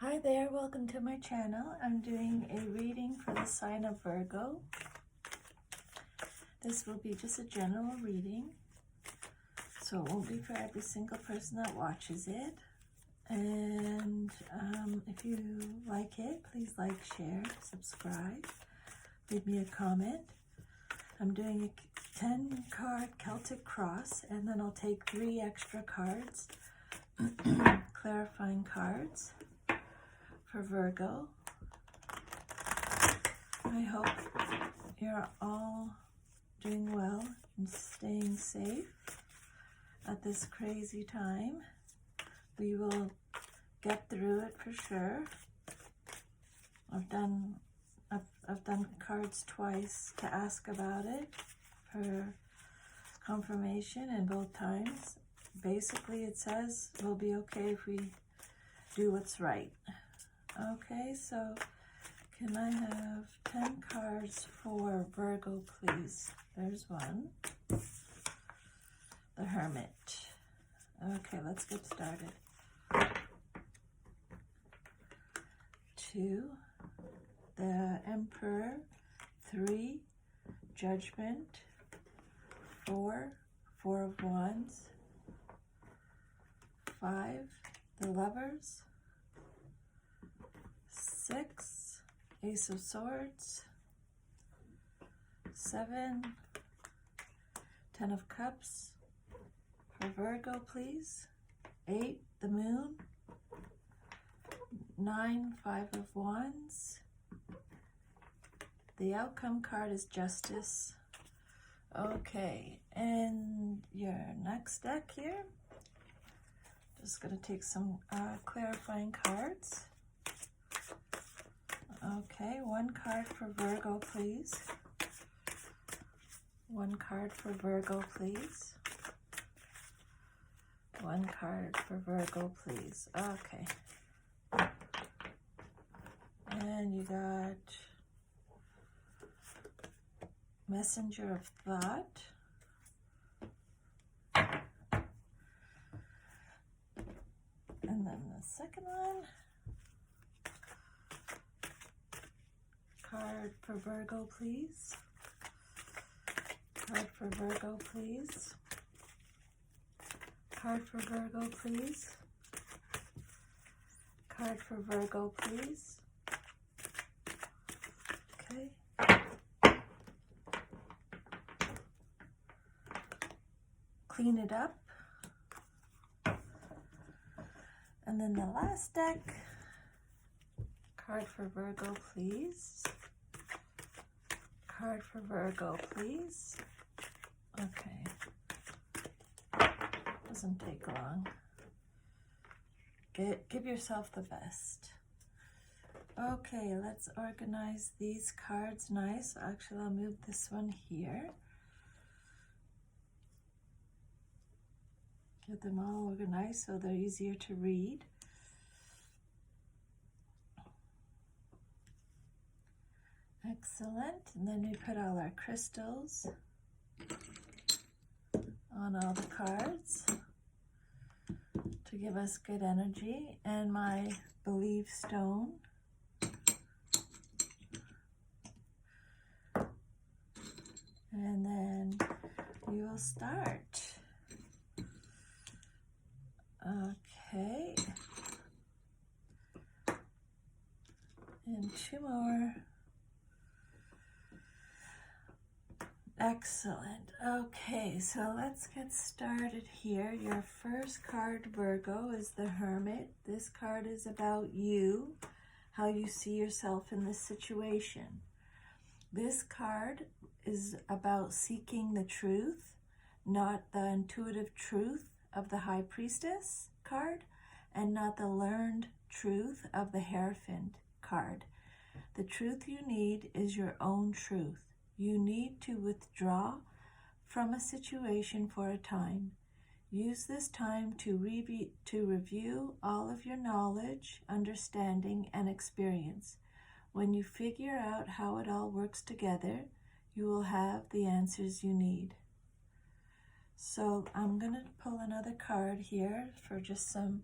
Hi there, welcome to my channel. I'm doing a reading for the sign of Virgo. This will be just a general reading, so it won't be for every single person that watches it. And if you like it, please like, share, subscribe, leave me a comment. I'm doing a 10-card Celtic cross, and then I'll take 3 extra cards, clarifying cards for Virgo. I hope you're all doing well and staying safe at this crazy time. We will get through it for sure. I've done cards twice to ask about it for confirmation, and both times basically it says we'll be okay if we do what's right. Okay, so can I have 10 cards for Virgo, please? There's one. The Hermit. Okay, let's get started. 2, the Emperor. 3, Judgment. 4, Four of Wands. 5, the Lovers. 6, Ace of Swords. 7, 10 of Cups for Virgo, please. 8, the Moon. 9, 5 of Wands. The outcome card is Justice. Okay, and your next deck here. Just going to take some clarifying cards. Okay, 1 card for Virgo, please. 1 card for Virgo, please. 1 card for Virgo, please. Okay. And you got Messenger of Thought. And then the second one. Card for Virgo, please. Card for Virgo, please. Card for Virgo, please. Card for Virgo, please. Okay. Clean it up. And then the last deck. Card for Virgo, please. Card for Virgo, please. Okay. Doesn't take long. Give yourself the best. Okay, let's organize these cards nice. Actually, I'll move this one here. Get them all organized so they're easier to read. Excellent. And then we put all our crystals on all the cards to give us good energy, and my Believe stone. And then we will start. Okay. And 2 more. Excellent. Okay, so let's get started here. Your first card, Virgo, is the Hermit. This card is about you, how you see yourself in this situation. This card is about seeking the truth, not the intuitive truth of the High Priestess card, and not the learned truth of the Hierophant card. The truth you need is your own truth. You need to withdraw from a situation for a time. Use this time to review all of your knowledge, understanding, and experience. When you figure out how it all works together, you will have the answers you need. So I'm going to pull another card here for just some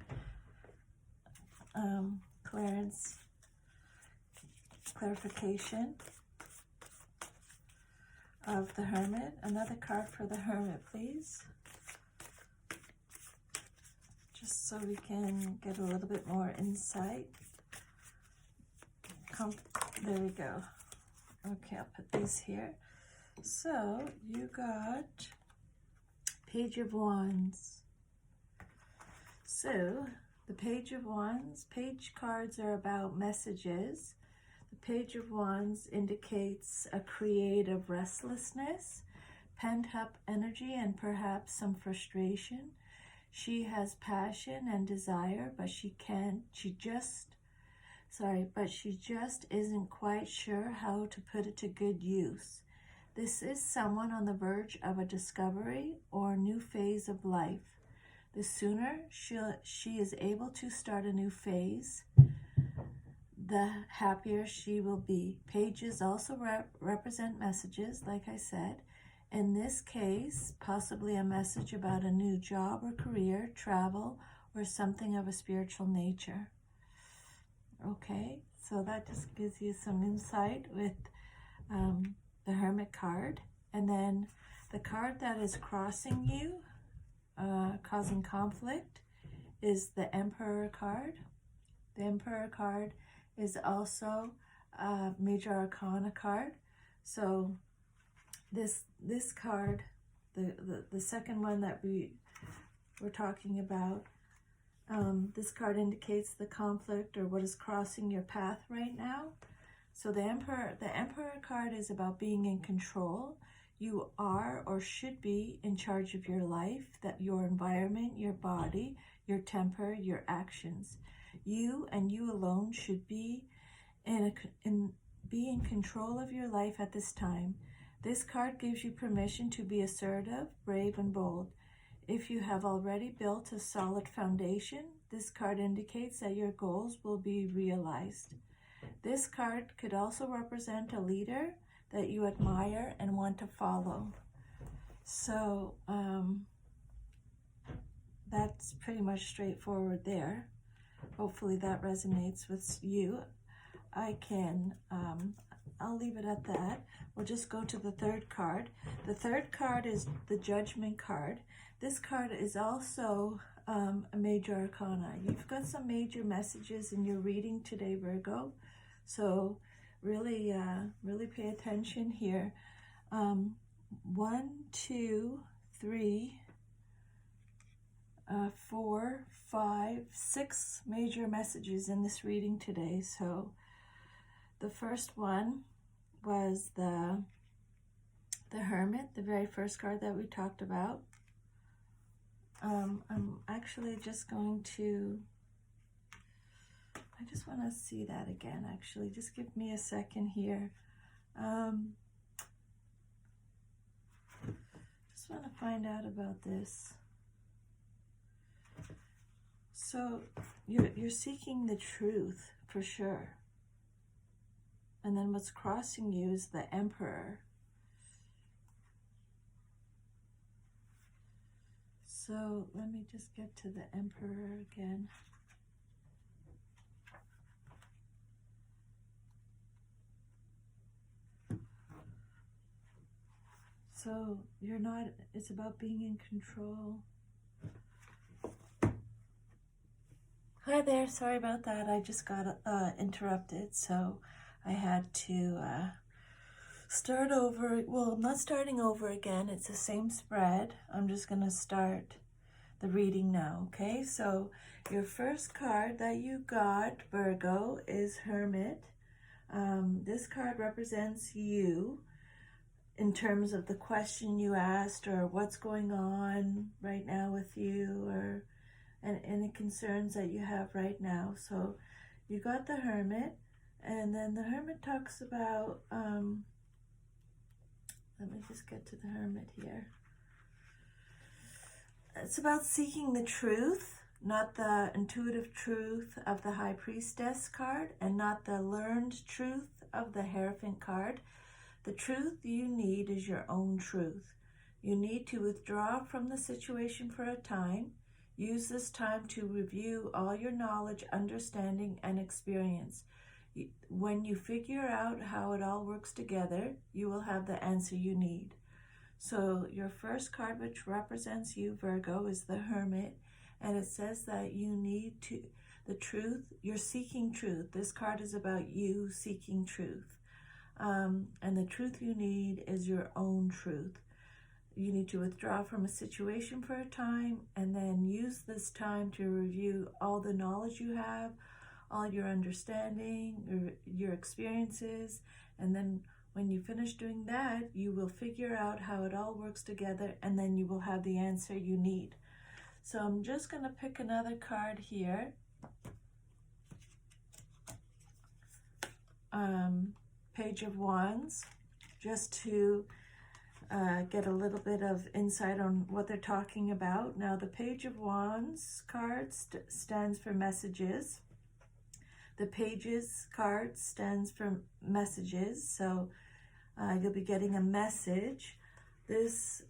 clarification of the Hermit. Another card for the Hermit, please. Just so we can get a little bit more insight. There we go. Okay, I'll put these here. So you got Page of Wands. So the Page of Wands, page cards are about messages. The Page of Wands indicates a creative restlessness, pent-up energy, and perhaps some frustration. She has passion and desire, but she just isn't quite sure how to put it to good use. This is someone on the verge of a discovery or new phase of life. The sooner she is able to start a new phase, the happier she will be. Pages also represent messages, like I said. In this case, possibly a message about a new job or career, travel, or something of a spiritual nature. Okay, so that just gives you some insight with the Hermit card. And then the card that is crossing you, causing conflict, is the Emperor card. The Emperor card is also a Major Arcana card. So this card, the second one that we were talking about, this card indicates the conflict or what is crossing your path right now. So the Emperor card is about being in control. You are or should be in charge of your life, that your environment, your body, your temper, your actions. You and you alone should be in control of your life at this time. This card gives you permission to be assertive, brave, and bold. If you have already built a solid foundation, this card indicates that your goals will be realized. This card could also represent a leader that you admire and want to follow. So that's pretty much straightforward there. Hopefully that resonates with you. I'll leave it at that. We'll just go to the third card. The third card is the Judgment card. This card is also a Major Arcana. You've got some major messages in your reading today, Virgo. So really pay attention here. 1, 2, 3, 4, 5, 6 major messages in this reading today. So the first one was the Hermit, the very first card that we talked about. I'm actually just going to, I just want to see that again, actually. Just give me a second here. Just want to find out about this. So you're seeking the truth for sure. And then what's crossing you is the Emperor. So let me just get to the Emperor again. So it's about being in control. Hi there, sorry about that. I just got interrupted, so I had to start over. Well, I'm not starting over again. It's the same spread. I'm just going to start the reading now, okay? So your first card that you got, Virgo, is Hermit. This card represents you in terms of the question you asked or what's going on right now with you, or and any concerns that you have right now. So you got the Hermit, and then the Hermit talks about, let me just get to the Hermit here. It's about seeking the truth, not the intuitive truth of the High Priestess card, and not the learned truth of the Hierophant card. The truth you need is your own truth. You need to withdraw from the situation for a time. Use this time to review all your knowledge, understanding, and experience. When you figure out how it all works together, you will have the answer you need. So your first card, which represents you, Virgo, is the Hermit, and it says that you need the truth. You're seeking truth. This card is about you seeking truth. And the truth you need is your own truth. You need to withdraw from a situation for a time and then use this time to review all the knowledge you have, all your understanding, your experiences, and then when you finish doing that, you will figure out how it all works together, and then you will have the answer you need. So I'm just going to pick another card here. Page of Wands, just to get a little bit of insight on what they're talking about. Now, the Page of Wands card stands for messages. The Pages card stands for messages, so you'll be getting a message. This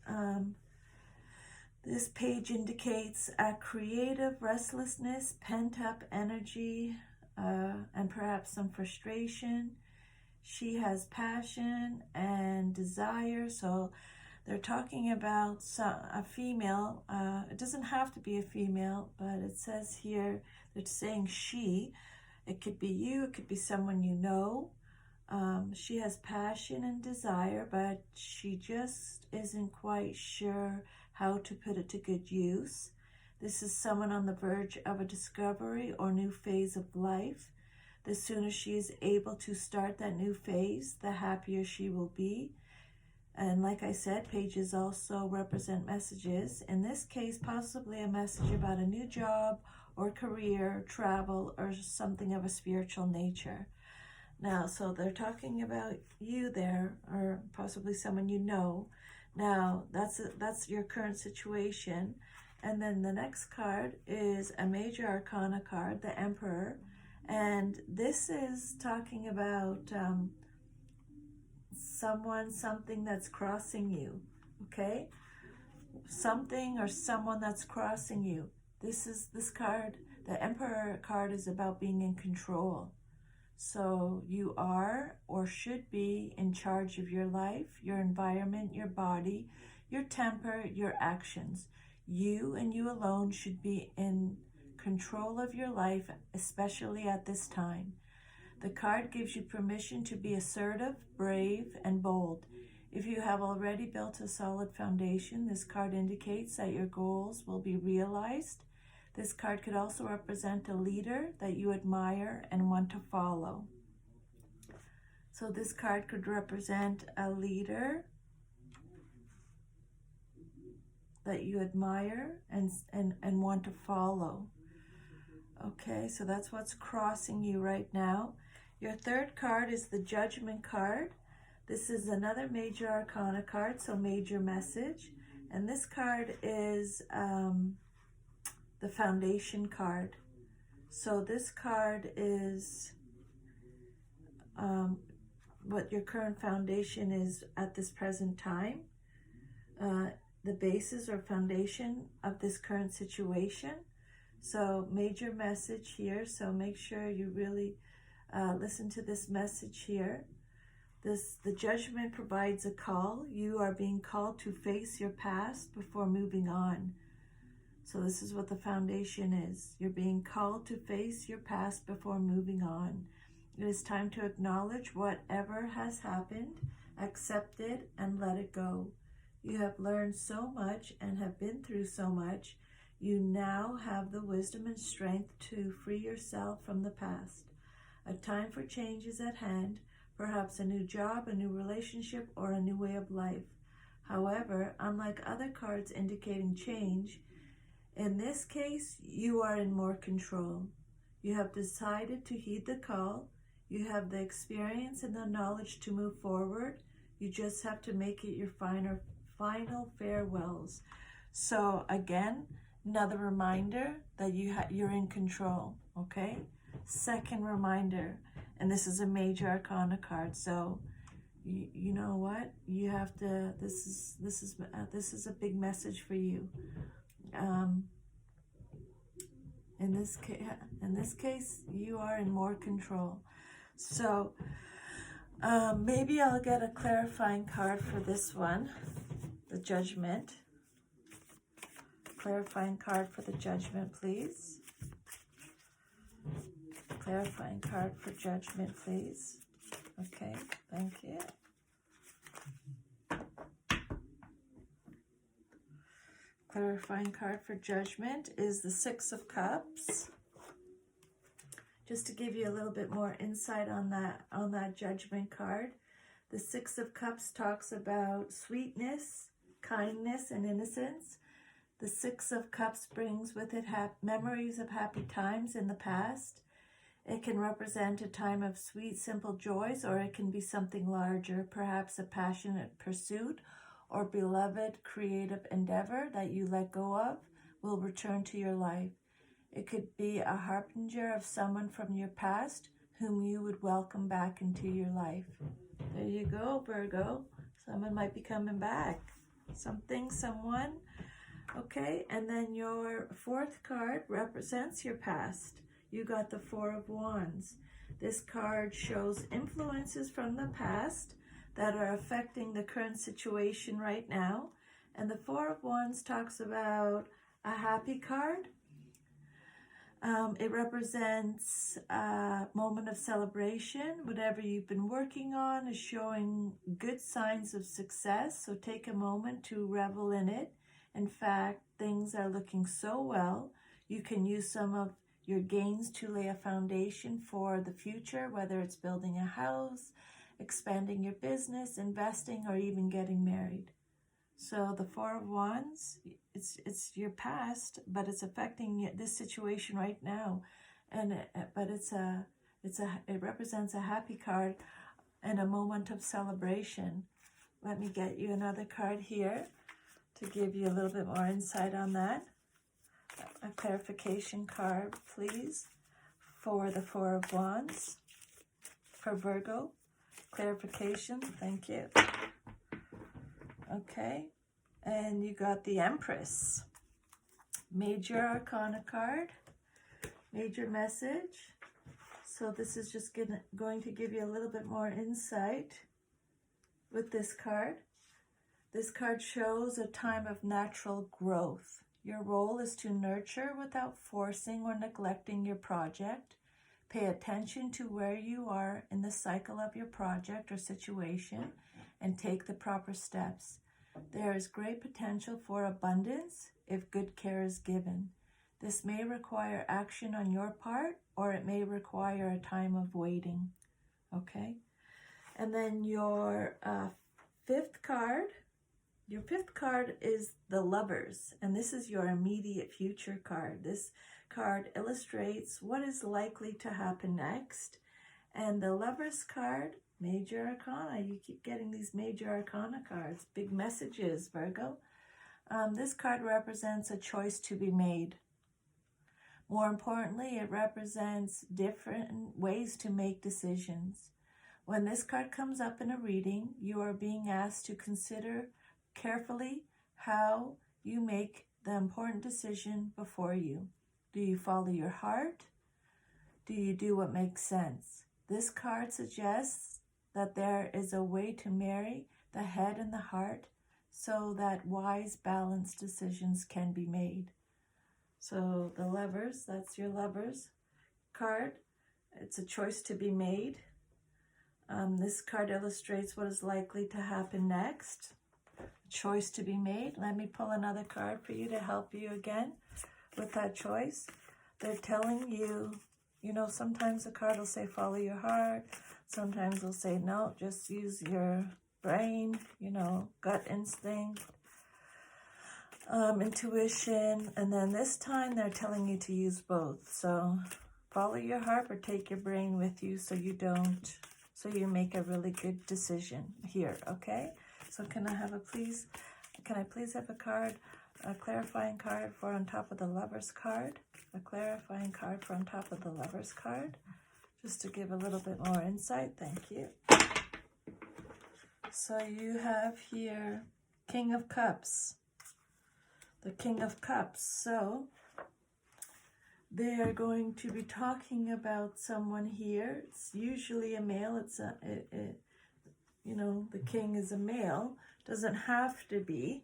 page indicates a creative restlessness, pent-up energy, and perhaps some frustration. She has passion and desire, so they're talking about a female. It doesn't have to be a female, but it says here, they're saying she. It could be you, it could be someone you know. She has passion and desire, but she just isn't quite sure how to put it to good use. This is someone on the verge of a discovery or new phase of life. The sooner she is able to start that new phase, the happier she will be. And like I said, pages also represent messages. In this case, possibly a message about a new job or career, travel, or something of a spiritual nature. Now, so they're talking about you there, or possibly someone you know. Now, that's your current situation. And then the next card is a major arcana card, the Emperor. And this is talking about something that's crossing you, okay? Something or someone that's crossing you. This card, the Emperor card, is about being in control. So you are or should be in charge of your life, your environment, your body, your temper, your actions. You and you alone should be in control of your life, especially at this time. The card gives you permission to be assertive, brave, and bold. If you have already built a solid foundation, this card indicates that your goals will be realized. This card could also represent a leader that you admire and want to follow. So this card could represent a leader that you admire and want to follow. Okay, so that's what's crossing you right now. Your third card is the Judgment card. This is another major arcana card, so major message. And this card is the Foundation card. So this card is what your current foundation is at this present time. The basis or foundation of this current situation. So major message here, so make sure you really listen to this message here. The Judgment provides a call. You are being called to face your past before moving on. So this is what the foundation is. You're being called to face your past before moving on. It is time to acknowledge whatever has happened, accept it, and let it go. You have learned so much and have been through so much. You now have the wisdom and strength to free yourself from the past. A time for change is at hand, perhaps a new job, a new relationship, or a new way of life. However, unlike other cards indicating change, in this case, you are in more control. You have decided to heed the call. You have the experience and the knowledge to move forward. You just have to make it your final farewells. So again, another reminder that you're in control, okay? Second reminder, and this is a major arcana card, so you know what? You have to, this is a big message for you. In this case, you are in more control. So maybe I'll get a clarifying card for this one, the Judgment. Clarifying card for the Judgment, please. Clarifying card for Judgment, please. Okay, thank you. Clarifying card for Judgment is the Six of Cups. Just to give you a little bit more insight on that Judgment card, the Six of Cups talks about sweetness, kindness, and innocence. The Six of Cups brings with it memories of happy times in the past. It can represent a time of sweet, simple joys, or it can be something larger, perhaps a passionate pursuit or beloved creative endeavor that you let go of will return to your life. It could be a harbinger of someone from your past whom you would welcome back into your life. There you go, Virgo. Someone might be coming back. Something, someone. Okay, and then your fourth card represents your past. You got the Four of Wands. This card shows influences from the past that are affecting the current situation right now. And the Four of Wands talks about a happy card. It represents a moment of celebration. Whatever you've been working on is showing good signs of success. So take a moment to revel in it. In fact, things are looking so well. You can use some of your gains to lay a foundation for the future, whether it's building a house, expanding your business, investing, or even getting married. So the Four of Wands, it's your past, but it's affecting this situation right now, and it represents a happy card and a moment of celebration. Let me get you another card here to give you a little bit more insight on that. A clarification card, please, for the Four of Wands for Virgo. Clarification, thank you. Okay, and you got the Empress. Major Arcana card, major message. So this is just going to give you a little bit more insight with this card. This card shows a time of natural growth. Your role is to nurture without forcing or neglecting your project. Pay attention to where you are in the cycle of your project or situation and take the proper steps. There is great potential for abundance if good care is given. This may require action on your part, or it may require a time of waiting. Okay? And then your fifth card. Your fifth card is the Lovers, and this is your immediate future card. This card illustrates what is likely to happen next. And the Lovers card, Major Arcana. You keep getting these Major Arcana cards. Big messages, Virgo. This card represents a choice to be made. More importantly, it represents different ways to make decisions. When this card comes up in a reading, you are being asked to consider carefully how you make the important decision before you. Do you follow your heart? Do you do what makes sense? This card suggests that there is a way to marry the head and the heart so that wise, balanced decisions can be made. So the Lovers, that's your Lovers card. It's a choice to be made. This card illustrates what is likely to happen next. Choice to be made. Let me pull another card for you to help you again with that choice. They're telling you, you know, sometimes the card will say follow your heart. Sometimes they'll say no, just use your brain, you know, gut instinct, intuition. And then this time they're telling you to use both. So follow your heart or take your brain with you so you make a really good decision here, okay? So can I please have a card, a clarifying card for on top of the Lovers card? A clarifying card for on top of the Lovers card, just to give a little bit more insight. Thank you. So you have here King of Cups. The King of Cups. So They are going to be talking about someone here. It's usually a male. You know, the king is a male. Doesn't have to be.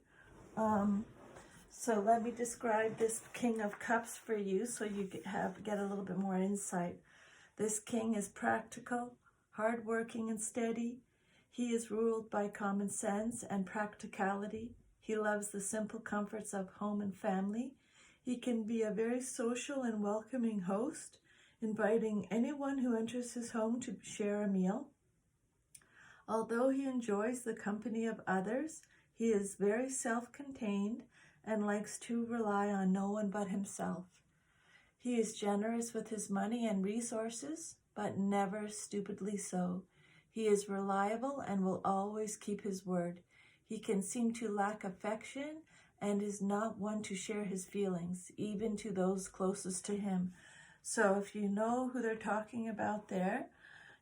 So let me describe this King of Cups for you so you get a little bit more insight. This king is practical, hardworking, and steady. He is ruled by common sense and practicality. He loves the simple comforts of home and family. He can be a very social and welcoming host, inviting anyone who enters his home to share a meal. Although he enjoys the company of others, he is very self-contained and likes to rely on no one but himself. He is generous with his money and resources, but never stupidly so. He is reliable and will always keep his word. He can seem to lack affection and is not one to share his feelings, even to those closest to him. So if you know who they're talking about there,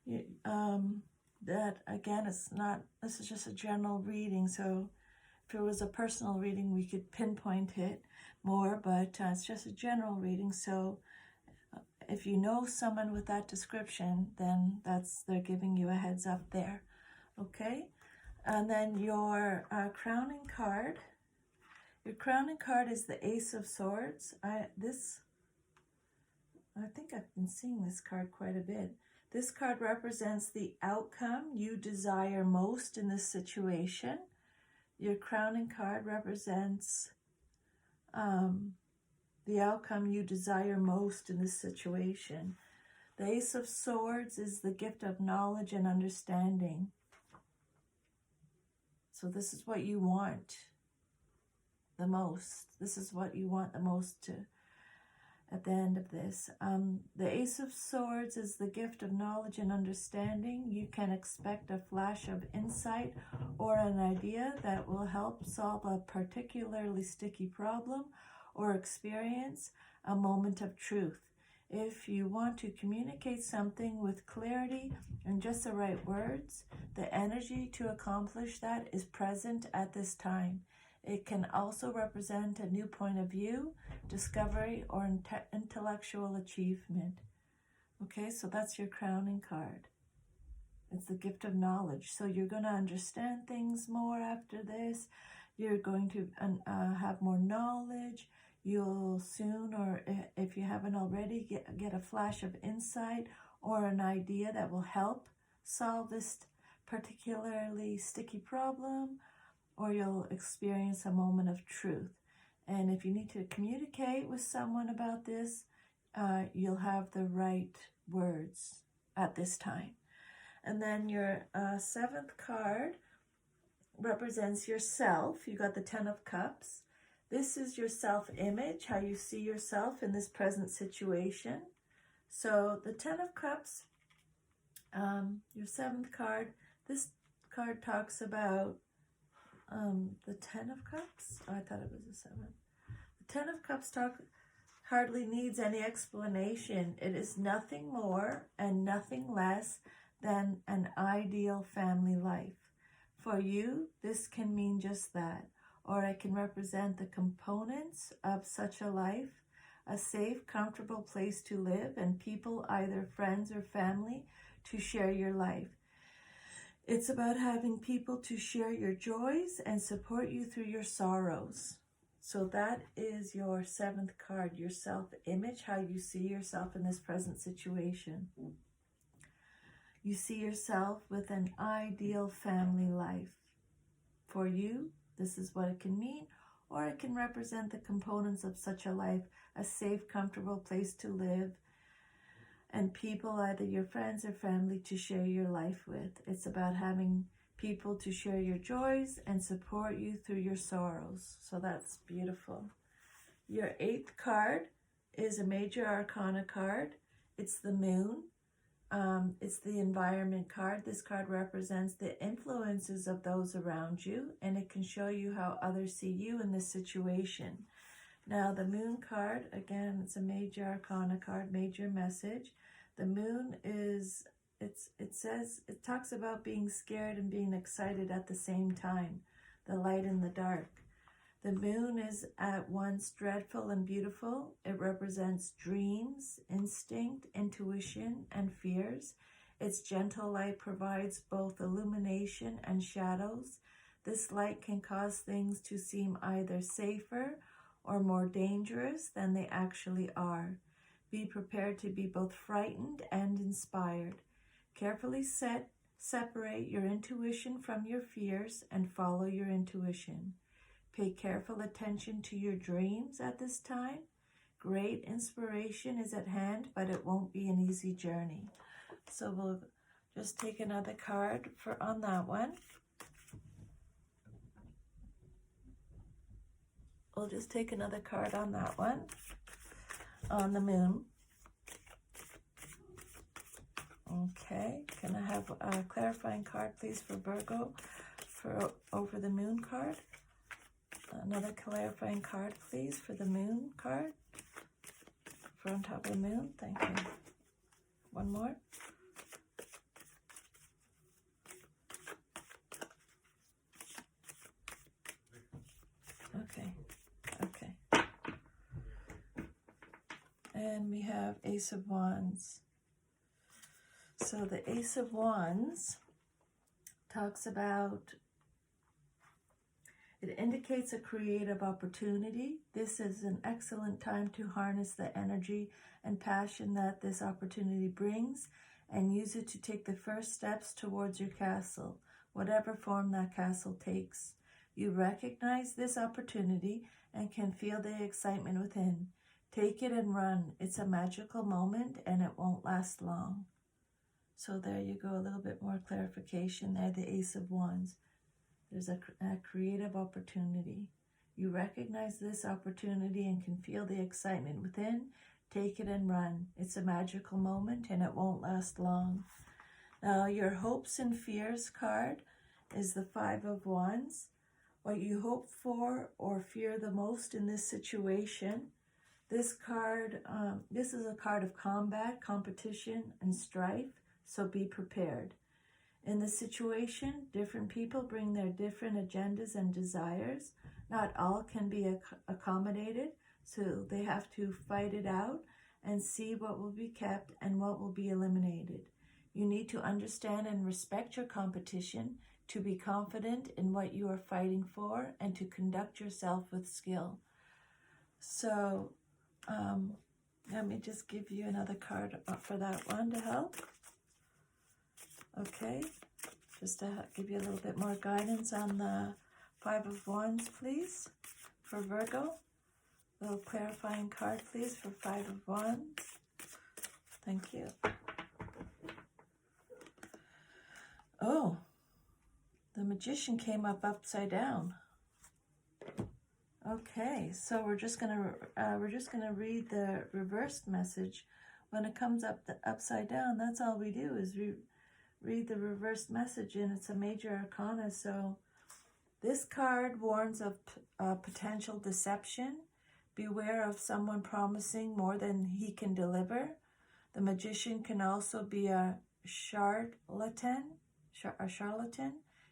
that again, this is just a general reading. So if it was a personal reading, we could pinpoint it more, but it's just a general reading. So if you know someone with that description, then they're giving you a heads up there. Okay. And then your crowning card. Your crowning card is the Ace of Swords. I think I've been seeing this card quite a bit. This card represents the outcome you desire most in this situation. Your crowning card represents the outcome you desire most in this situation. The Ace of Swords is the gift of knowledge and understanding. So this is what you want the most. This is what you want the most at the end of this. The Ace of Swords is the gift of knowledge and understanding. You can expect a flash of insight or an idea that will help solve a particularly sticky problem or experience a moment of truth. If you want to communicate something with clarity and just the right words, the energy to accomplish that is present at this time. It can also represent a new point of view, discovery, or intellectual achievement. Okay, so that's your crowning card. It's the gift of knowledge. So you're going to understand things more after this. You're going to have more knowledge. You'll soon, or if you haven't already, get a flash of insight or an idea that will help solve this particularly sticky problem, or you'll experience a moment of truth. And if you need to communicate with someone about this, you'll have the right words at this time. And then your seventh card represents yourself. You got the Ten of Cups. This is your self-image, how you see yourself in this present situation. So the Ten of Cups, your seventh card, this card talks about the Ten of Cups. Oh, I thought it was the seventh. The Ten of Cups hardly needs any explanation. It is nothing more and nothing less than an ideal family life. For you, this can mean just that, or it can represent the components of such a life: a safe, comfortable place to live, and people, either friends or family, to share your life. It's about having people to share your joys and support you through your sorrows. So that is your seventh card, your self-image, how you see yourself in this present situation. You see yourself with an ideal family life. For you, this is what it can mean, or it can represent the components of such a life: a safe, comfortable place to live, and people, either your friends or family, to share your life with. It's about having people to share your joys and support you through your sorrows. So that's beautiful. Your eighth card is a major arcana card. It's the moon. It's the environment card. This card represents the influences of those around you, and it can show you how others see you in this situation. Now, the moon card, again, it's a major arcana card, major message. The moon is, it talks about being scared and being excited at the same time, the light and the dark. The moon is at once dreadful and beautiful. It represents dreams, instinct, intuition, and fears. Its gentle light provides both illumination and shadows. This light can cause things to seem either safer or more dangerous than they actually are. Be prepared to be both frightened and inspired. Carefully separate your intuition from your fears and follow your intuition. Pay careful attention to your dreams at this time. Great inspiration is at hand, but it won't be an easy journey. So we'll just take another card on that one. We'll just take another card on that one, on the moon. Okay, can I have a clarifying card, please, for Virgo, for over the moon card? Another clarifying card, please, for the moon card, for on top of the moon. Thank you. One more. Okay. And we have Ace of Wands. So the Ace of Wands talks about, it indicates a creative opportunity. This is an excellent time to harness the energy and passion that this opportunity brings and use it to take the first steps towards your castle, whatever form that castle takes. You recognize this opportunity and can feel the excitement within. Take it and run. It's a magical moment and it won't last long. So there you go, a little bit more clarification there, the Ace of Wands. There's a creative opportunity. You recognize this opportunity and can feel the excitement within. Take it and run. It's a magical moment and it won't last long. Now, your hopes and fears card is the Five of Wands. What you hope for or fear the most in this situation. This card, this is a card of combat, competition, and strife, so be prepared. In this situation, different people bring their different agendas and desires. Not all can be accommodated, so they have to fight it out and see what will be kept and what will be eliminated. You need to understand and respect your competition, to be confident in what you are fighting for, and to conduct yourself with skill. So, let me just give you another card for that one to help. Okay, just to give you a little bit more guidance on the Five of Wands, please, for Virgo. A little clarifying card, please, for Five of Wands. Thank you. Oh, the Magician came up upside down. Okay, so we're just gonna read the reversed message. When it comes up upside down, that's all we do is read the reversed message, and it's a major arcana. So this card warns of potential deception. Beware of someone promising more than he can deliver. The Magician can also be a charlatan.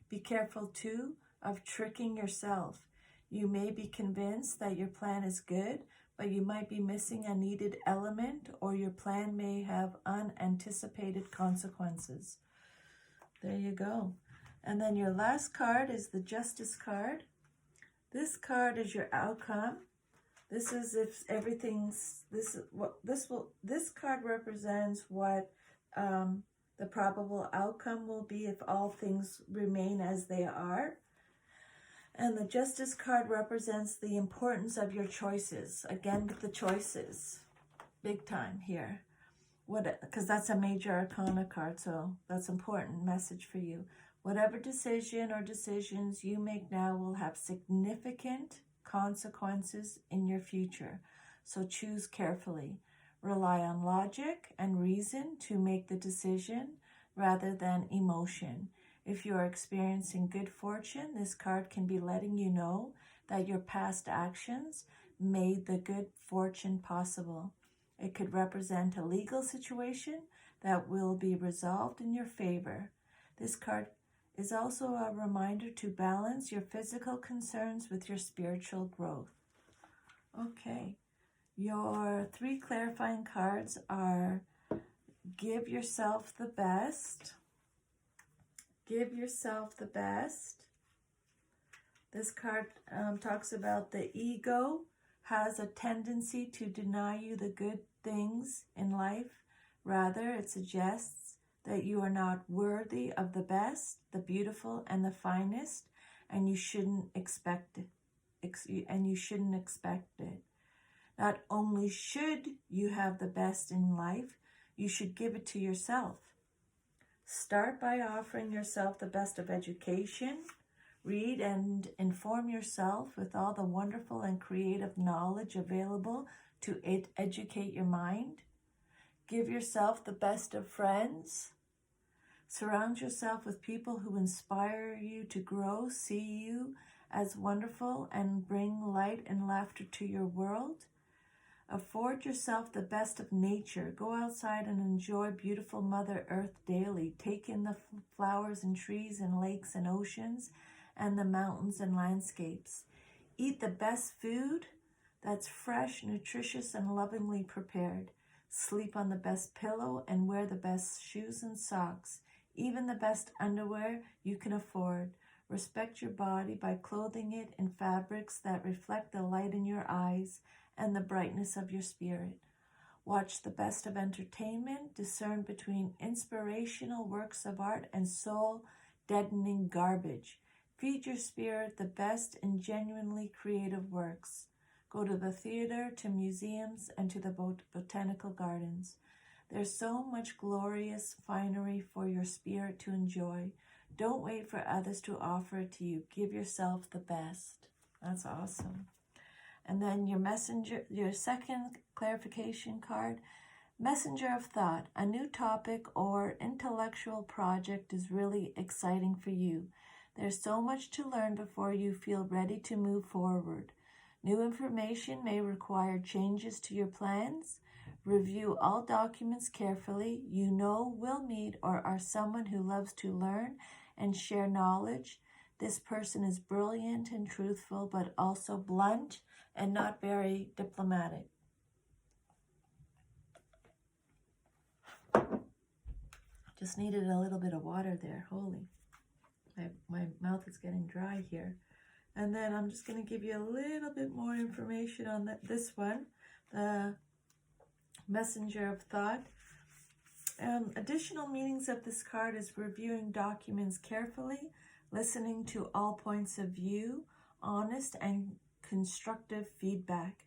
Be careful too of tricking yourself. You may be convinced that your plan is good, but you might be missing a needed element, or your plan may have unanticipated consequences. There you go. And then your last card is the Justice card. This card is your outcome. This is if everything's, this card represents what the probable outcome will be if all things remain as they are. And the Justice card represents the importance of your choices. Again, with the choices, big time here. Because that's a major arcana card, so that's an important message for you. Whatever decision or decisions you make now will have significant consequences in your future. So choose carefully. Rely on logic and reason to make the decision rather than emotion. If you are experiencing good fortune, this card can be letting you know that your past actions made the good fortune possible. It could represent a legal situation that will be resolved in your favor. This card is also a reminder to balance your physical concerns with your spiritual growth. Okay, your 3 clarifying cards are give yourself the best. Give yourself the best. This card talks about the ego has a tendency to deny you the good things in life. Rather, it suggests that you are not worthy of the best, the beautiful, and the finest, and you shouldn't expect it. Not only should you have the best in life, you should give it to yourself. Start by offering yourself the best of education. Read and inform yourself with all the wonderful and creative knowledge available to educate your mind. Give yourself the best of friends. Surround yourself with people who inspire you to grow, see you as wonderful, and bring light and laughter to your world. Afford yourself the best of nature. Go outside and enjoy beautiful Mother Earth daily. Take in the flowers and trees and lakes and oceans and the mountains and landscapes. Eat the best food that's fresh, nutritious, and lovingly prepared. Sleep on the best pillow and wear the best shoes and socks, even the best underwear you can afford. Respect your body by clothing it in fabrics that reflect the light in your eyes and the brightness of your spirit. Watch the best of entertainment. Discern between inspirational works of art and soul-deadening garbage. Feed your spirit the best in genuinely creative works. Go to the theater, to museums, and to the botanical gardens. There's so much glorious finery for your spirit to enjoy. Don't wait for others to offer it to you. Give yourself the best. That's awesome. And then your second clarification card, messenger of thought. A new topic or intellectual project is really exciting for you. There's so much to learn before you feel ready to move forward. New information may require changes to your plans. Review all documents carefully. You know will meet or are someone who loves to learn and share knowledge. This person is brilliant and truthful, but also blunt and not very diplomatic. Just needed a little bit of water there. Holy, my mouth is getting dry here. And then I'm just going to give you a little bit more information on this one, the messenger of thought. Additional meanings of this card is reviewing documents carefully, listening to all points of view, honest and constructive feedback.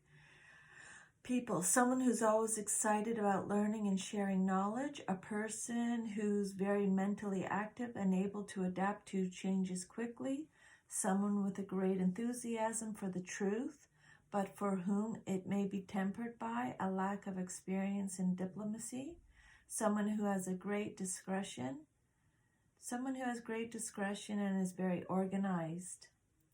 People, someone who's always excited about learning and sharing knowledge, a person who's very mentally active and able to adapt to changes quickly, someone with a great enthusiasm for the truth, but for whom it may be tempered by a lack of experience in diplomacy, someone who has great discretion and is very organized.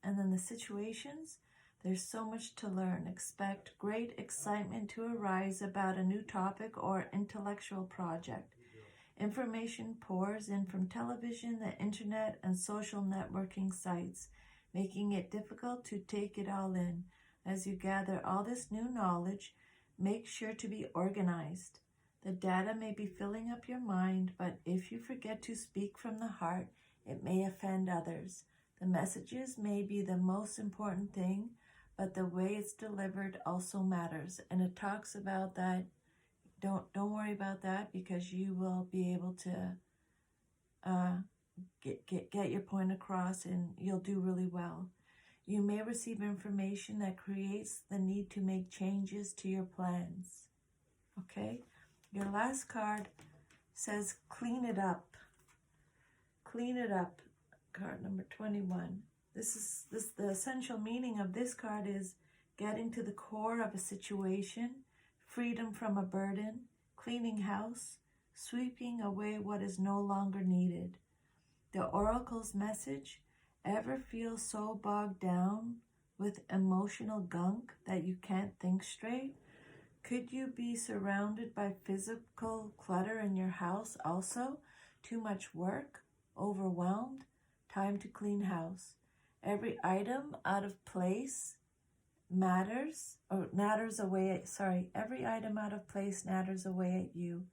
And then the situations, there's so much to learn. Expect great excitement to arise about a new topic or intellectual project. Information pours in from television, the internet, and social networking sites, making it difficult to take it all in. As you gather all this new knowledge, make sure to be organized. The data may be filling up your mind, but if you forget to speak from the heart, it may offend others. The messages may be the most important thing, but the way it's delivered also matters. And it talks about that. Don't worry about that, because you will be able to get your point across, and you'll do really well. You may receive information that creates the need to make changes to your plans. Okay? Your last card says clean it up. Clean it up. Card number 21. The essential meaning of this card is getting to the core of a situation, freedom from a burden, cleaning house, sweeping away what is no longer needed. The oracle's message: ever feel so bogged down with emotional gunk that you can't think straight? Could you be surrounded by physical clutter in your house also? Too much work? Overwhelmed? Time to clean house. Every item out of place matters, or natters away, every item out of place natters away at you.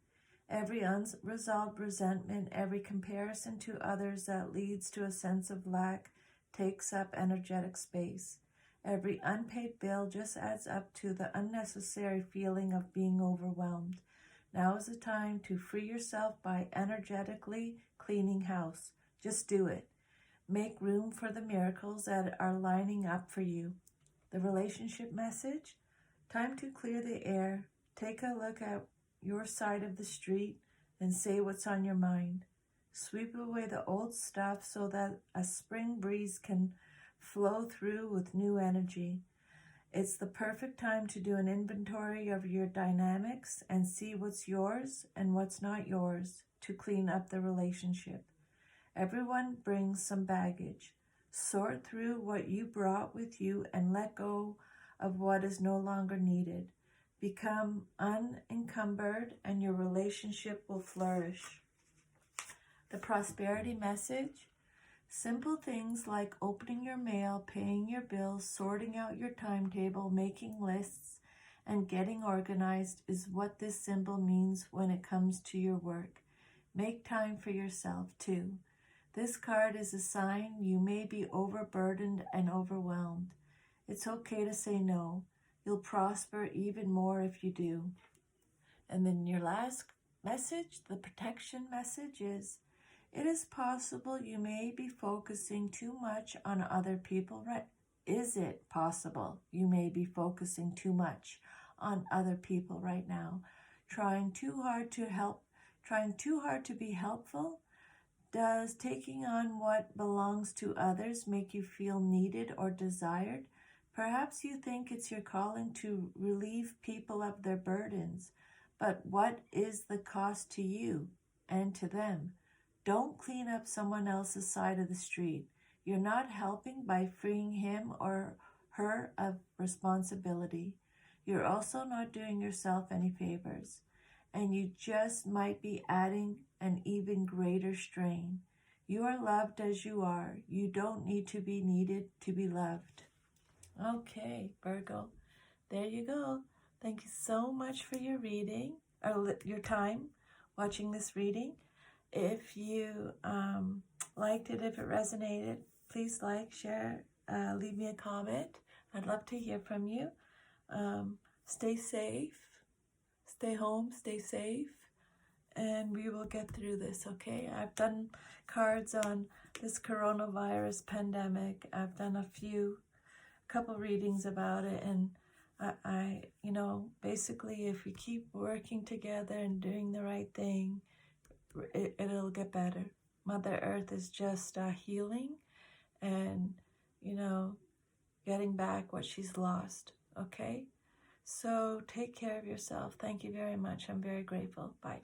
Every unresolved resentment, every comparison to others that leads to a sense of lack takes up energetic space. Every unpaid bill just adds up to the unnecessary feeling of being overwhelmed. Now is the time to free yourself by energetically cleaning house. Just do it. Make room for the miracles that are lining up for you. The relationship message: time to clear the air. Take a look at your side of the street and say what's on your mind. Sweep away the old stuff so that a spring breeze can flow through with new energy. It's the perfect time to do an inventory of your dynamics and see what's yours and what's not yours to clean up the relationship. Everyone brings some baggage. Sort through what you brought with you and let go of what is no longer needed. Become unencumbered and your relationship will flourish. The prosperity message: simple things like opening your mail, paying your bills, sorting out your timetable, making lists, and getting organized is what this symbol means when it comes to your work. Make time for yourself too. This card is a sign you may be overburdened and overwhelmed. It's okay to say no. You'll prosper even more if you do. And then your last message, the protection message, is: it is possible you may be focusing too much on other people. Is it possible you may be focusing too much on other people right now? Trying too hard to be helpful? Does taking on what belongs to others make you feel needed or desired? Perhaps you think it's your calling to relieve people of their burdens, but what is the cost to you and to them? Don't clean up someone else's side of the street. You're not helping by freeing him or her of responsibility. You're also not doing yourself any favors, and you just might be adding an even greater strain. You are loved as you are. You don't need to be needed to be loved. Okay, Virgo, there you go. Thank you so much for your reading, or your time watching this reading. If you liked it, if it resonated, please like, share, leave me a comment. I'd love to hear from you. Stay safe, stay home, stay safe, and we will get through this, okay? I've done cards on this coronavirus pandemic. I've done a couple readings about it, and I basically, if we keep working together and doing the right thing, it'll get better. Mother Earth is just healing and, getting back what she's lost, okay? So take care of yourself. Thank you very much. I'm very grateful. Bye.